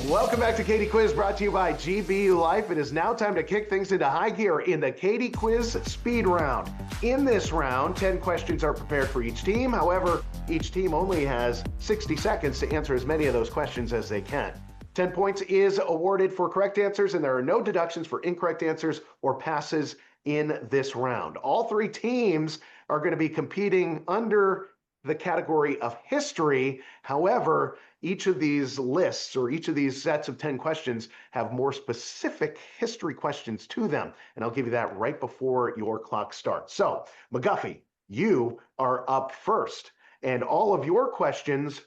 Welcome back to Katie Quiz, brought to you by GB Life. It is now time to kick things into high gear in the Katie Quiz Speed Round. In this round, 10 questions are prepared for each team. However, each team only has 60 seconds to answer as many of those questions as they can. 10 points is awarded for correct answers, and there are no deductions for incorrect answers or passes in this round. All three teams are going to be competing under the category of history. However, each of these lists or each of these sets of 10 questions have more specific history questions to them. And I'll give you that right before your clock starts. So, McGuffey, you are up first. And all of your questions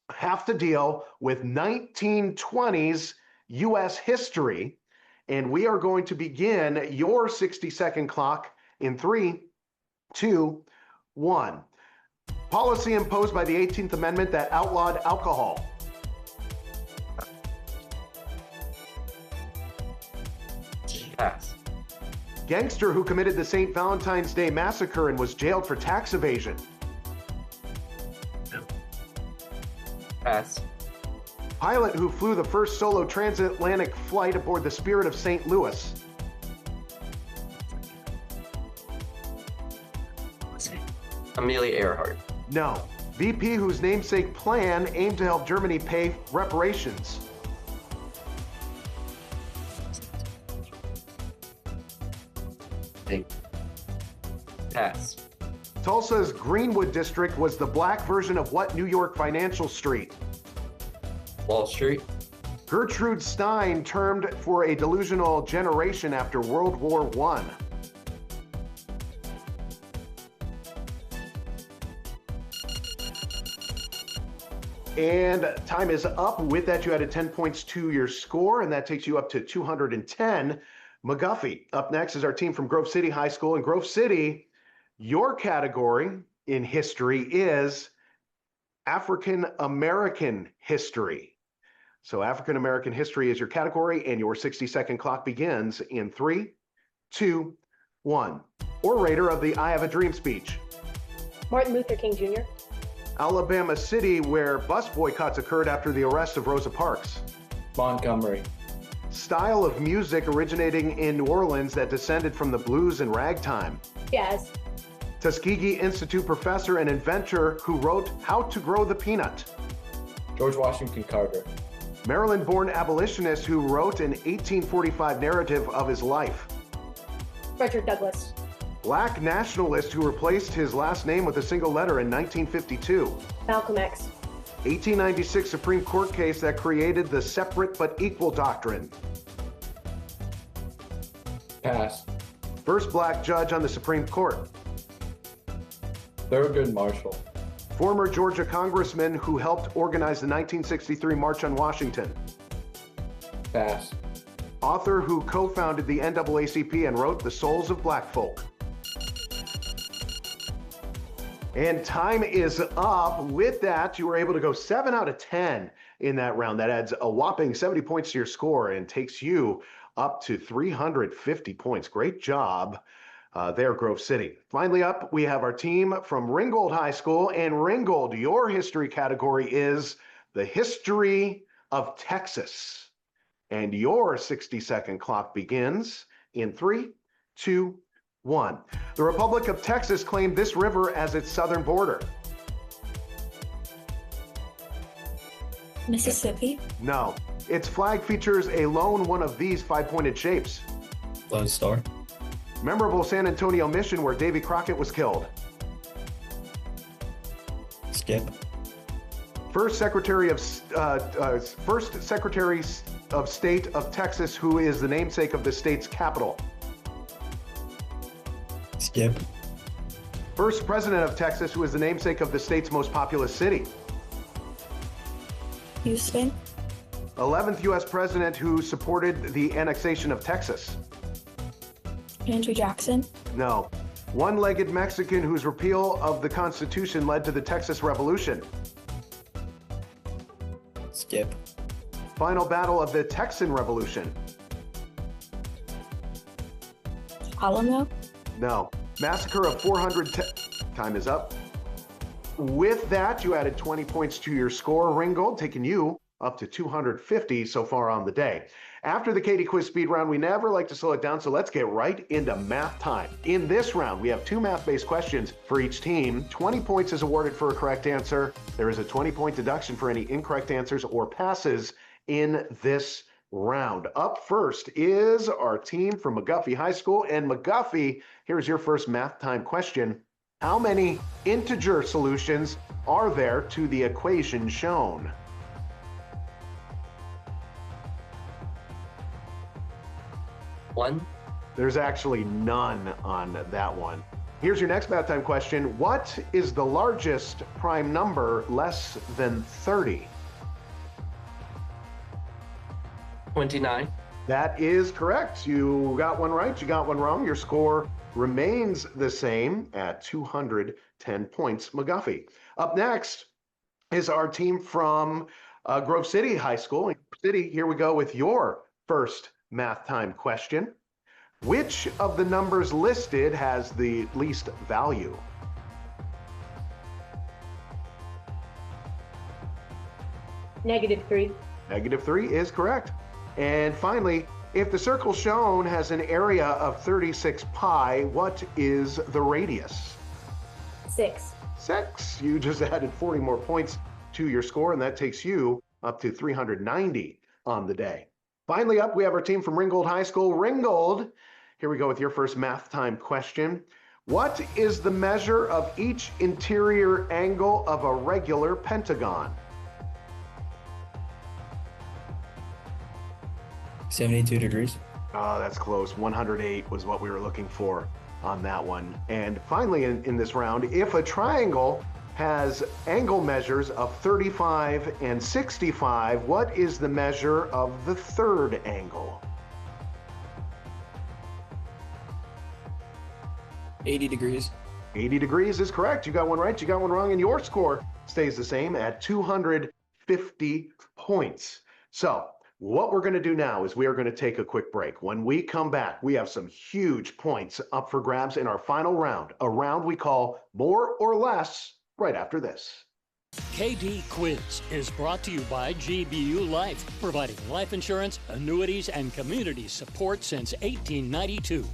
have to deal with 1920s U.S. history. And we are going to begin your 60-second clock in 3, 2, 1. Policy imposed by the 18th Amendment that outlawed alcohol. Pass. Gangster who committed the St. Valentine's Day Massacre and was jailed for tax evasion. Pass. Pilot who flew the first solo transatlantic flight aboard the Spirit of St. Louis. Amelia Earhart. No. VP whose namesake plan aimed to help Germany pay reparations. Pass. Tulsa's Greenwood district was the black version of what New York financial street? Wall Street. Gertrude Stein termed for a delusional generation after World War I. And time is up. With that, you added 10 points to your score, and that takes you up to 210. McGuffey, up next is our team from Grove City High School. In Grove City, your category in history is African American history. So African American history is your category, and your 60-second clock begins in 3, 2, 1. Orator of the I Have a Dream speech. Martin Luther King Jr. Alabama City, where bus boycotts occurred after the arrest of Rosa Parks. Montgomery. Style of music originating in New Orleans that descended from the blues and ragtime. Jazz. Tuskegee Institute professor and inventor who wrote How to Grow the Peanut. George Washington Carver. Maryland-born abolitionist who wrote an 1845 narrative of his life. Frederick Douglass. Black nationalist who replaced his last name with a single letter in 1952. Malcolm X. 1896 Supreme Court case that created the separate but equal doctrine. Pass. First black judge on the Supreme Court. Thurgood Marshall. Former Georgia congressman who helped organize the 1963 March on Washington. Pass. Author who co-founded the NAACP and wrote The Souls of Black Folk. And time is up. With that, you were able to go 7 out of 10 in that round. That adds a whopping 70 points to your score and takes you up to 350 points. Great job there, Grove City. Finally up, we have our team from Ringgold High School. And Ringgold, your history category is the history of Texas. And your 60-second clock begins in 3, 2, 1. The Republic of Texas claimed this river as its southern border. Mississippi. No. Its flag features a lone one of these 5-pointed shapes. Lone Star. Memorable San Antonio mission where Davy Crockett was killed. Skip. First Secretary of State of Texas, who is the namesake of the state's capital. Skip. First President of Texas, who is the namesake of the state's most populous city. Houston. 11th U.S. President who supported the annexation of Texas. Andrew Jackson. No. One-legged Mexican whose repeal of the Constitution led to the Texas Revolution. Skip. Final battle of the Texan Revolution. Alamo. No. Massacre of 400. Time is up. With that, you added 20 points to your score. Ringgold, taking you up to 250 so far on the day. After the Katie Quiz Speed Round, we never like to slow it down, so let's get right into math time. In this round, we have 2 math-based questions for each team. 20 points is awarded for a correct answer. There is a 20-point deduction for any incorrect answers or passes in this round. Up first is our team from McGuffey High School. And McGuffey, here's your first math time question. How many integer solutions are there to the equation shown? One. There's actually none on that one. Here's your next math time question. What is the largest prime number less than 30? 29. That is correct. You got one right, you got one wrong. Your score remains the same at 210 points. McGuffey. Up next is our team from Grove City High School. In Grove City, here we go with your first math time question. Which of the numbers listed has the least value? -3. -3 is correct. And finally, if the circle shown has an area of 36 pi, what is the radius? 6. 6. You just added 40 more points to your score, and that takes you up to 390 on the day. Finally up, we have our team from Ringgold High School. Ringgold, here we go with your first math time question. What is the measure of each interior angle of a regular pentagon? 72 degrees. Oh, that's close. 108 was what we were looking for on that one. And finally, in this round, if a triangle has angle measures of 35 and 65, what is the measure of the third angle? 80 degrees. 80 degrees is correct. You got one right, you got one wrong, and your score stays the same at 250 points. So what we're going to do now is we are going to take a quick break. When we come back, we have some huge points up for grabs in our final round, a round we call More or Less, right after this. KD Quiz is brought to you by GBU Life, providing life insurance, annuities, and community support since 1892.